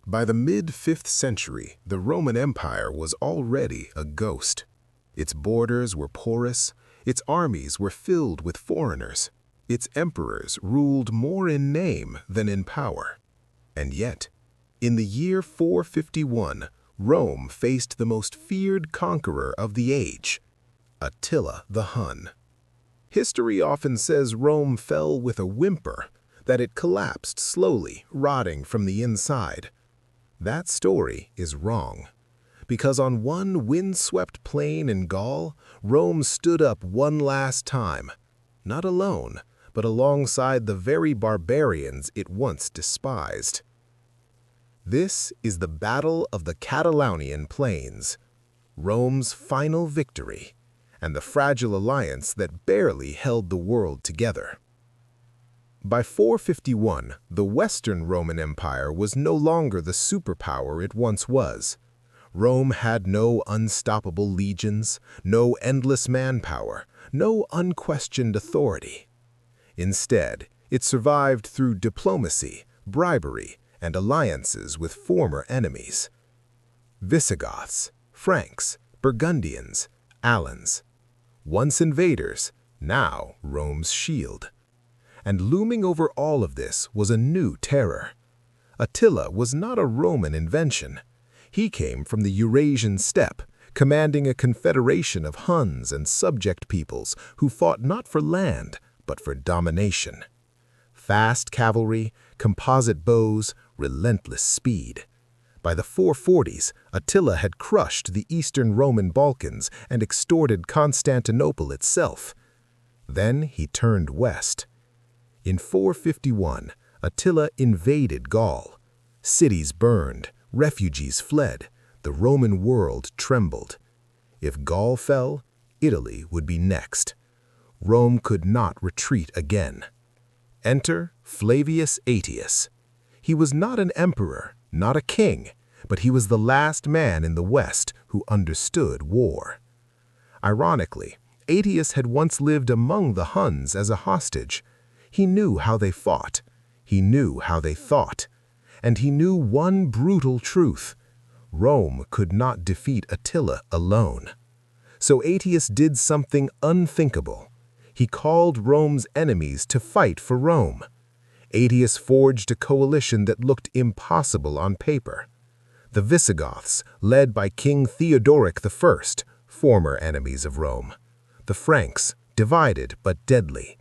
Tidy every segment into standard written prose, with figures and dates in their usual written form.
By the mid-5th century, the Roman Empire was already a ghost. Its borders were porous, its armies were filled with foreigners, its emperors ruled more in name than in power. And yet, in the year 451, Rome faced the most feared conqueror of the age, Attila the Hun. History often says Rome fell with a whimper, that it collapsed slowly, rotting from the inside. That story is wrong, because on one windswept plain in Gaul, Rome stood up one last time, not alone, but alongside the very barbarians it once despised. This is the Battle of the Catalaunian Plains, Rome's final victory, and the fragile alliance that barely held the world together. By 451, the Western Roman Empire was no longer the superpower it once was. Rome had no unstoppable legions, no endless manpower, no unquestioned authority. Instead, it survived through diplomacy, bribery, and alliances with former enemies. Visigoths, Franks, Burgundians, Alans. Once invaders, now Rome's shield. And looming over all of this was a new terror. Attila was not a Roman invention. He came from the Eurasian steppe, commanding a confederation of Huns and subject peoples who fought not for land, but for domination. Fast cavalry, composite bows, relentless speed. By the 440s, Attila had crushed the Eastern Roman Balkans and extorted Constantinople itself. Then he turned west. In 451, Attila invaded Gaul. Cities burned, refugees fled, the Roman world trembled. If Gaul fell, Italy would be next. Rome could not retreat again. Enter Flavius Aetius. He was not an emperor, not a king, but he was the last man in the West who understood war. Ironically, Aetius had once lived among the Huns as a hostage. He knew how they fought, he knew how they thought, and he knew one brutal truth: Rome could not defeat Attila alone. So Aetius did something unthinkable. He called Rome's enemies to fight for Rome. Aetius forged a coalition that looked impossible on paper. The Visigoths, led by King Theodoric I, former enemies of Rome. The Franks, divided but deadly.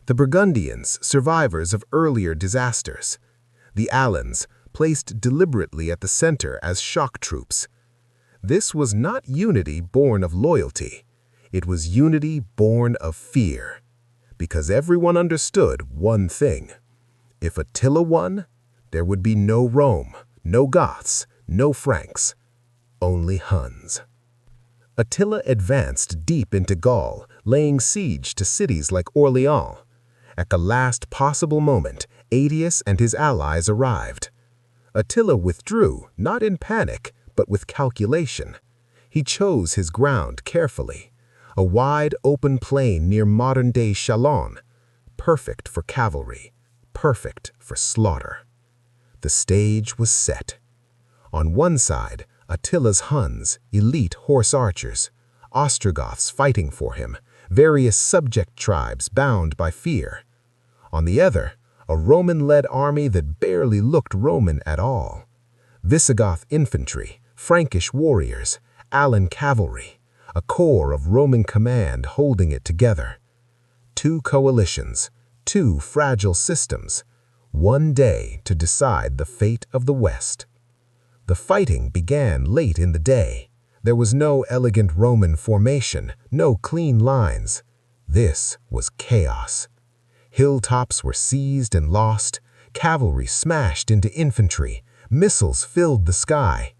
The Burgundians, survivors of earlier disasters. The Alans, placed deliberately at the center as shock troops. This was not unity born of loyalty. It was unity born of fear. Because everyone understood one thing. If Attila won, there would be no Rome, no Goths, no Franks, only Huns. Attila advanced deep into Gaul, laying siege to cities like Orléans. At the last possible moment, Aetius and his allies arrived. Attila withdrew, not in panic, but with calculation. He chose his ground carefully. A wide, open plain near modern-day Chalon, perfect for cavalry, perfect for slaughter. The stage was set. On one side, Attila's Huns, elite horse archers, Ostrogoths fighting for him, various subject tribes bound by fear. On the other, a Roman-led army that barely looked Roman at all. Visigoth infantry, Frankish warriors, Alan cavalry, a corps of Roman command holding it together. Two coalitions, two fragile systems, one day to decide the fate of the West. The fighting began late in the day. There was no elegant Roman formation, no clean lines. This was chaos. Hilltops were seized and lost, cavalry smashed into infantry, missiles filled the sky.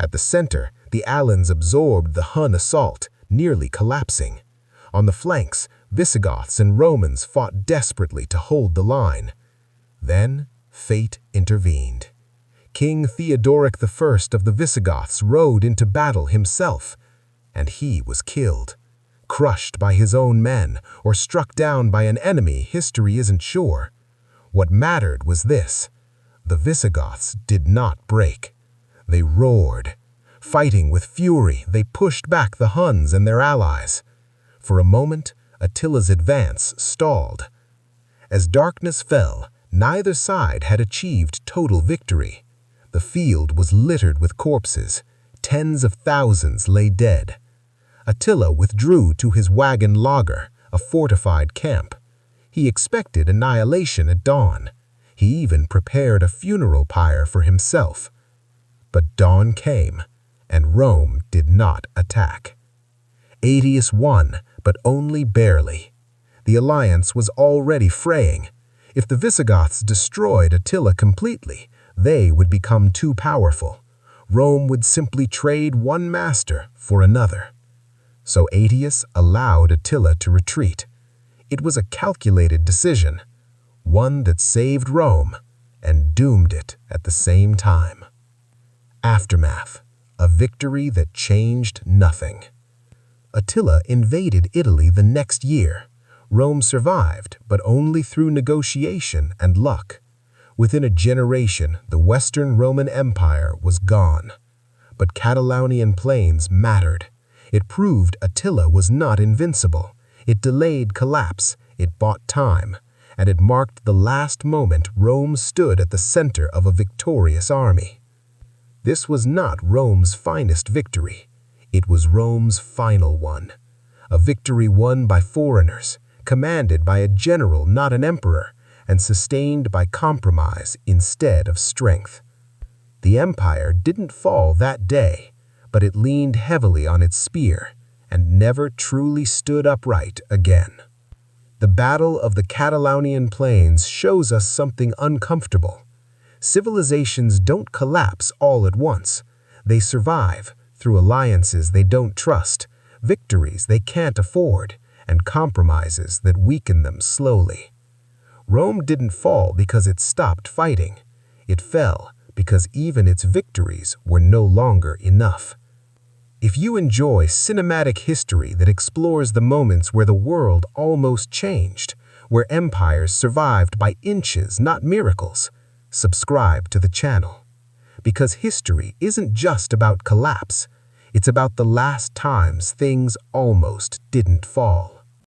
At the center, the Alans absorbed the Hun assault, nearly collapsing. On the flanks, Visigoths and Romans fought desperately to hold the line. Then, fate intervened. King Theodoric I of the Visigoths rode into battle himself, and he was killed. Crushed by his own men, or struck down by an enemy history isn't sure. What mattered was this: the Visigoths did not break. They roared. Fighting with fury, they pushed back the Huns and their allies. For a moment, Attila's advance stalled. As darkness fell, neither side had achieved total victory. The field was littered with corpses. Tens of thousands lay dead. Attila withdrew to his wagon lager, a fortified camp. He expected annihilation at dawn. He even prepared a funeral pyre for himself. But dawn came, and Rome did not attack. Aetius won, but only barely. The alliance was already fraying. If the Visigoths destroyed Attila completely, they would become too powerful. Rome would simply trade one master for another. So Aetius allowed Attila to retreat. It was a calculated decision, one that saved Rome and doomed it at the same time. Aftermath, a victory that changed nothing. Attila invaded Italy the next year. Rome survived, but only through negotiation and luck. Within a generation, the Western Roman Empire was gone. But Catalaunian plains mattered. It proved Attila was not invincible. It delayed collapse, it bought time, and it marked the last moment Rome stood at the center of a victorious army. This was not Rome's finest victory. It was Rome's final one. A victory won by foreigners, commanded by a general, not an emperor, and sustained by compromise instead of strength. The empire didn't fall that day, but it leaned heavily on its spear and never truly stood upright again. The Battle of the Catalaunian Plains shows us something uncomfortable. Civilizations don't collapse all at once. They survive through alliances they don't trust, victories they can't afford, and compromises that weaken them slowly. Rome didn't fall because it stopped fighting. It fell because even its victories were no longer enough. If you enjoy cinematic history that explores the moments where the world almost changed, where empires survived by inches, not miracles, subscribe to the channel. Because history isn't just about collapse, it's about the last times things almost didn't fall.